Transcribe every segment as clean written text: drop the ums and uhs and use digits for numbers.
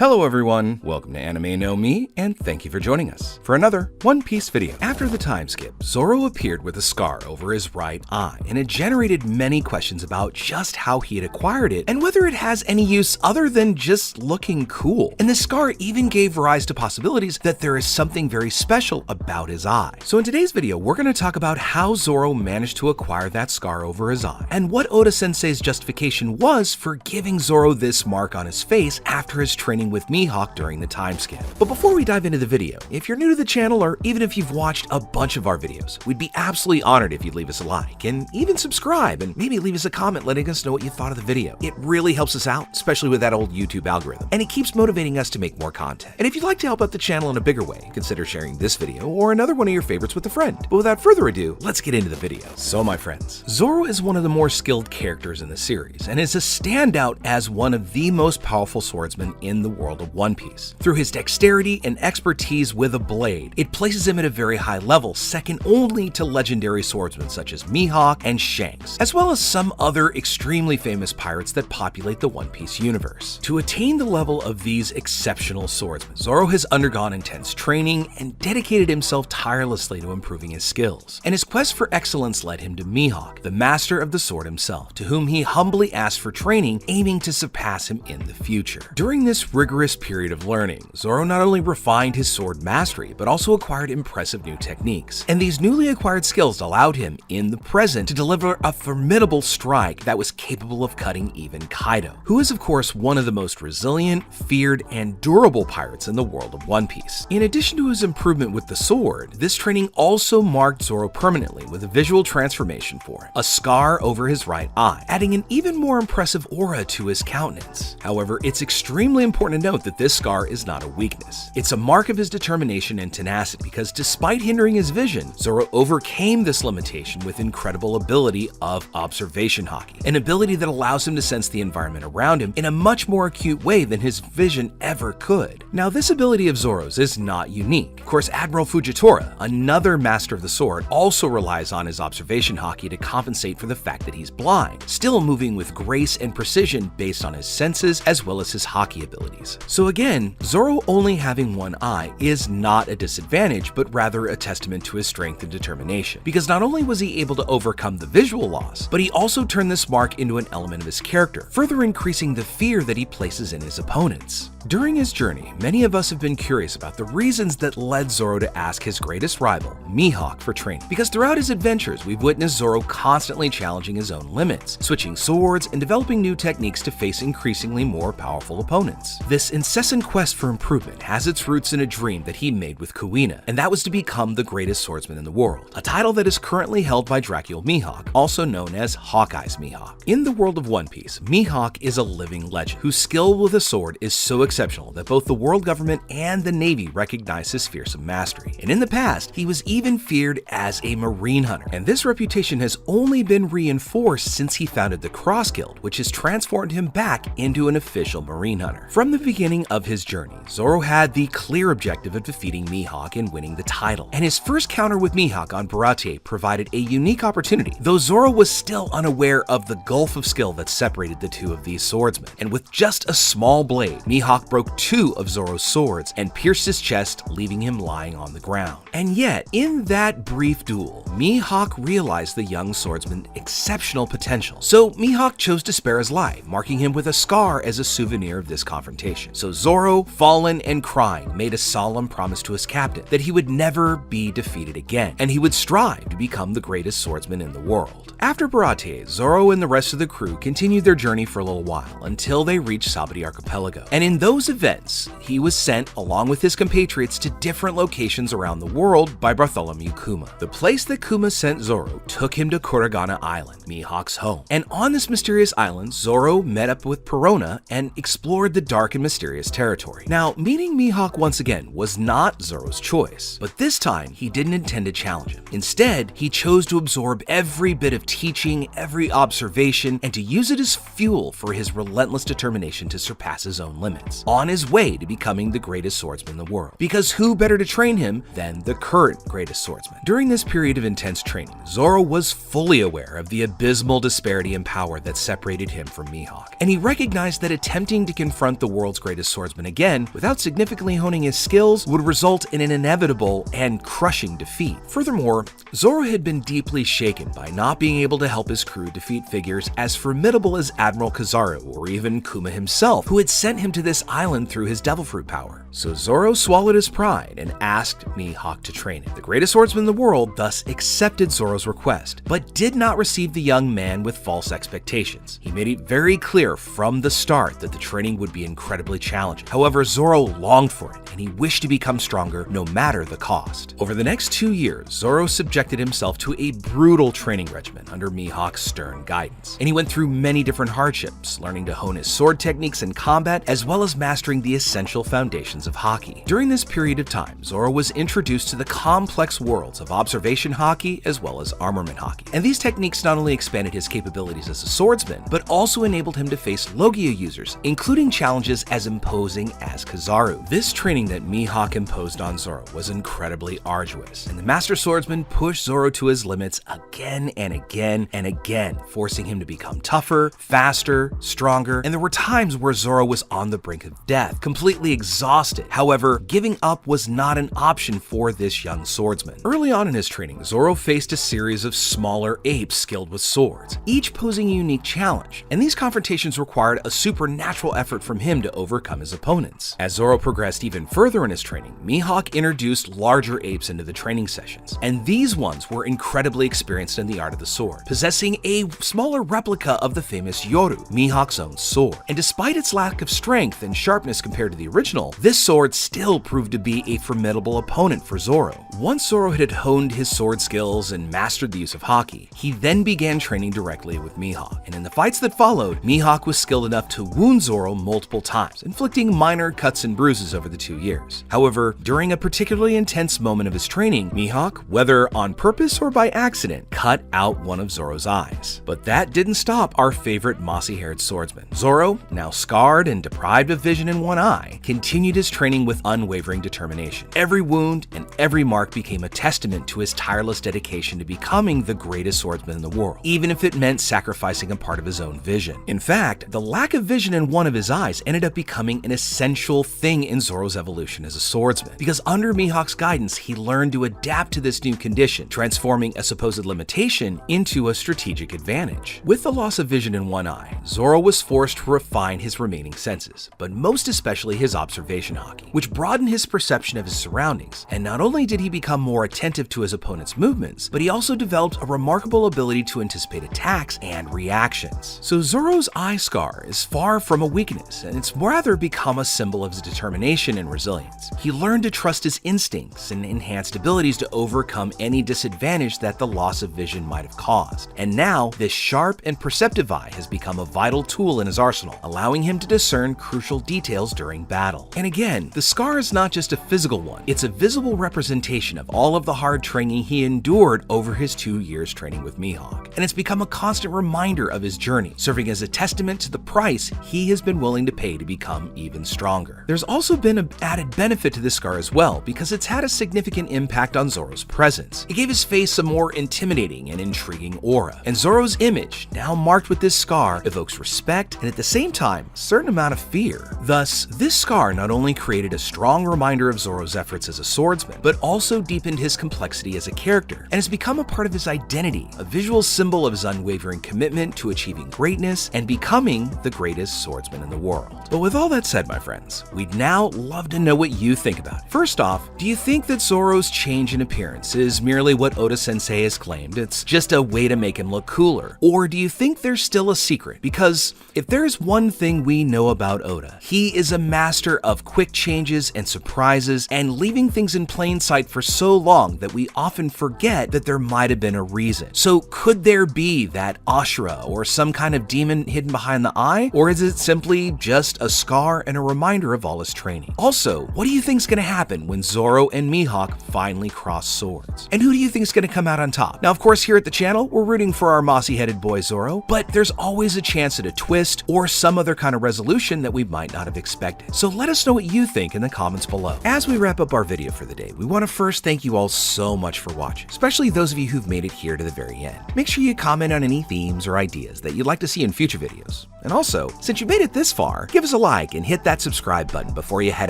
Hello everyone, welcome to Anime No Me, and thank you for joining us for another One Piece video. After the time skip, Zoro appeared with a scar over his right eye, and it generated many questions about just how he had acquired it, and whether it has any use other than just looking cool. And the scar even gave rise to possibilities that there is something very special about his eye. So in today's video, we're going to talk about how Zoro managed to acquire that scar over his eye, and what Oda-sensei's justification was for giving Zoro this mark on his face after his training with Mihawk during the time skip. But before we dive into the video, if you're new to the channel or even if you've watched a bunch of our videos, we'd be absolutely honored if you'd leave us a like and even subscribe and maybe leave us a comment letting us know what you thought of the video. It really helps us out, especially with that old YouTube algorithm, and it keeps motivating us to make more content. And if you'd like to help out the channel in a bigger way, consider sharing this video or another one of your favorites with a friend. But without further ado, let's get into the video. So my friends, Zoro is one of the more skilled characters in the series and is a standout as one of the most powerful swordsmen in the world of One Piece. Through his dexterity and expertise with a blade, it places him at a very high level, second only to legendary swordsmen such as Mihawk and Shanks, as well as some other extremely famous pirates that populate the One Piece universe. To attain the level of these exceptional swordsmen, Zoro has undergone intense training and dedicated himself tirelessly to improving his skills. And his quest for excellence led him to Mihawk, the master of the sword himself, to whom he humbly asked for training, aiming to surpass him in the future. During this rigorous period of learning, Zoro not only refined his sword mastery, but also acquired impressive new techniques. And these newly acquired skills allowed him, in the present, to deliver a formidable strike that was capable of cutting even Kaido, who is of course one of the most resilient, feared, and durable pirates in the world of One Piece. In addition to his improvement with the sword, this training also marked Zoro permanently with a visual transformation for him, a scar over his right eye, adding an even more impressive aura to his countenance. However, it's extremely important to note that this scar is not a weakness. It's a mark of his determination and tenacity because despite hindering his vision, Zoro overcame this limitation with incredible ability of observation haki, an ability that allows him to sense the environment around him in a much more acute way than his vision ever could. Now, this ability of Zoro's is not unique. Of course, Admiral Fujitora, another master of the sword, also relies on his observation haki to compensate for the fact that he's blind, still moving with grace and precision based on his senses as well as his haki abilities. So again, Zoro only having one eye is not a disadvantage, but rather a testament to his strength and determination, because not only was he able to overcome the visual loss, but he also turned this mark into an element of his character, further increasing the fear that he places in his opponents. During his journey, many of us have been curious about the reasons that led Zoro to ask his greatest rival, Mihawk, for training, because throughout his adventures, we've witnessed Zoro constantly challenging his own limits, switching swords, and developing new techniques to face increasingly more powerful opponents. This incessant quest for improvement has its roots in a dream that he made with Kuina, and that was to become the greatest swordsman in the world, a title that is currently held by Dracula Mihawk, also known as Hawkeye's Mihawk. In the world of One Piece, Mihawk is a living legend whose skill with a sword is so exceptional that both the world government and the Navy recognize his fearsome mastery. And in the past, he was even feared as a marine hunter, and this reputation has only been reinforced since he founded the Cross Guild, which has transformed him back into an official marine hunter. From the beginning of his journey, Zoro had the clear objective of defeating Mihawk and winning the title, and his first counter with Mihawk on Baratie provided a unique opportunity, though Zoro was still unaware of the gulf of skill that separated the two of these swordsmen. And with just a small blade, Mihawk broke two of Zoro's swords and pierced his chest, leaving him lying on the ground. And yet, in that brief duel, Mihawk realized the young swordsman's exceptional potential. So Mihawk chose to spare his life, marking him with a scar as a souvenir of this confrontation. So Zoro, fallen and crying, made a solemn promise to his captain that he would never be defeated again, and he would strive to become the greatest swordsman in the world. After Baratie, Zoro and the rest of the crew continued their journey for a little while until they reached Sabati Archipelago. And in those events, he was sent, along with his compatriots, to different locations around the world by Bartholomew Kuma. The place that Kuma sent Zoro took him to Kuragana Island, Mihawk's home. And on this mysterious island, Zoro met up with Perona and explored the dark and mysterious territory. Now, meeting Mihawk once again was not Zoro's choice, but this time he didn't intend to challenge him. Instead, he chose to absorb every bit of teaching, every observation, and to use it as fuel for his relentless determination to surpass his own limits, on his way to becoming the greatest swordsman in the world. Because who better to train him than the current greatest swordsman? During this period of intense training, Zoro was fully aware of the abysmal disparity in power that separated him from Mihawk, and he recognized that attempting to confront the world world's greatest swordsman again without significantly honing his skills would result in an inevitable and crushing defeat. Furthermore, Zoro had been deeply shaken by not being able to help his crew defeat figures as formidable as Admiral Kizaru or even Kuma himself, who had sent him to this island through his devil fruit power. So Zoro swallowed his pride and asked Mihawk to train him. The greatest swordsman in the world thus accepted Zoro's request, but did not receive the young man with false expectations. He made it very clear from the start that the training would be incredibly challenging. However, Zoro longed for it, and he wished to become stronger no matter the cost. Over the next 2 years, Zoro subjected himself to a brutal training regimen under Mihawk's stern guidance, and he went through many different hardships, learning to hone his sword techniques in combat, as well as mastering the essential foundations of Haki. During this period of time, Zoro was introduced to the complex worlds of observation Haki as well as armament Haki, and these techniques not only expanded his capabilities as a swordsman, but also enabled him to face Logia users, including challenges as imposing as Kizaru. This training that Mihawk imposed on Zoro was incredibly arduous, and the Master Swordsman pushed Zoro to his limits again and again and again, forcing him to become tougher, faster, stronger, and there were times where Zoro was on the brink of death, completely exhausted. However, giving up was not an option for this young swordsman. Early on in his training, Zoro faced a series of smaller apes skilled with swords, each posing a unique challenge, and these confrontations required a supernatural effort from him to overcome his opponents. As Zoro progressed even further in his training, Mihawk introduced larger apes into the training sessions, and these ones were incredibly experienced in the art of the sword, possessing a smaller replica of the famous Yoru, Mihawk's own sword. And despite its lack of strength and sharpness compared to the original, this sword still proved to be a formidable opponent for Zoro. Once Zoro had honed his sword skills and mastered the use of Haki, he then began training directly with Mihawk, and in the fights that followed, Mihawk was skilled enough to wound Zoro multiple times, inflicting minor cuts and bruises over the 2 years. However, during a particularly intense moment of his training, Mihawk, whether on purpose or by accident, cut out one of Zoro's eyes. But that didn't stop our favorite mossy-haired swordsman. Zoro, now scarred and deprived of vision in one eye, continued his training with unwavering determination. Every wound and every mark became a testament to his tireless dedication to becoming the greatest swordsman in the world, even if it meant sacrificing a part of his own vision. In fact, the lack of vision in one of his eyes ended up becoming an essential thing in Zoro's evolution as a swordsman, because under Mihawk's guidance, he learned to adapt to this new condition, transforming a supposed limitation into a strategic advantage. With the loss of vision in one eye, Zoro was forced to refine his remaining senses, but most especially his observation Haki, which broadened his perception of his surroundings. And not only did he become more attentive to his opponent's movements, but he also developed a remarkable ability to anticipate attacks and reactions. So Zoro's eye scar is far from a weakness, and it's rather become a symbol of his determination and resilience. He learned to trust his instincts and enhanced abilities to overcome any disadvantage that the loss of vision might have caused. And now, this sharp and perceptive eye has become a vital tool in his arsenal, allowing him to discern crucial details during battle. And again, the scar is not just a physical one, it's a visible representation of all of the hard training he endured over his 2 years training with Mihawk. And it's become a constant reminder of his journey, serving as a testament to the price he has been willing to pay to become even stronger. There's also been an added benefit to this scar as well, because it's had a significant impact on Zoro's presence. It gave his face a more intimidating and intriguing aura, and Zoro's image, now marked with this scar, evokes respect and at the same time, a certain amount of fear. Thus, this scar not only created a strong reminder of Zoro's efforts as a swordsman, but also deepened his complexity as a character, and has become a part of his identity, a visual symbol of his unwavering commitment to achieving greatness and becoming the greatest swordsman in the world. But with all that said, my friends, we'd now love to know what you think about it. First off, do you think that Zoro's change in appearance is merely what Oda-sensei has claimed? It's just a way to make him look cooler? Or do you think there's still a secret? Because if there's one thing we know about Oda, he is a master of quick changes and surprises and leaving things in plain sight for so long that we often forget that there might have been a reason. So could there be that Ashura or some kind of demon hidden behind the eye? Or is it simply just a scar and a reminder of all his training? Also, what do you think is going to happen when Zoro and Mihawk finally cross swords? And who do you think is going to come out on top? Now, of course, here at the channel, we're rooting for our mossy-headed boy Zoro, but there's always a chance at a twist or some other kind of resolution that we might not have expected. So let us know what you think in the comments below. As we wrap up our video for the day, we want to first thank you all so much for watching, especially those of you who've made it here to the very end. Make sure you comment on any themes or ideas that you'd like to see in future videos. And also, since you made it this far, give us a like and hit that subscribe button before you head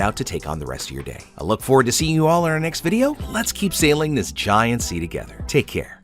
out to take on the rest of your day. I look forward to seeing you all in our next video. Let's keep sailing this giant sea together. Take care.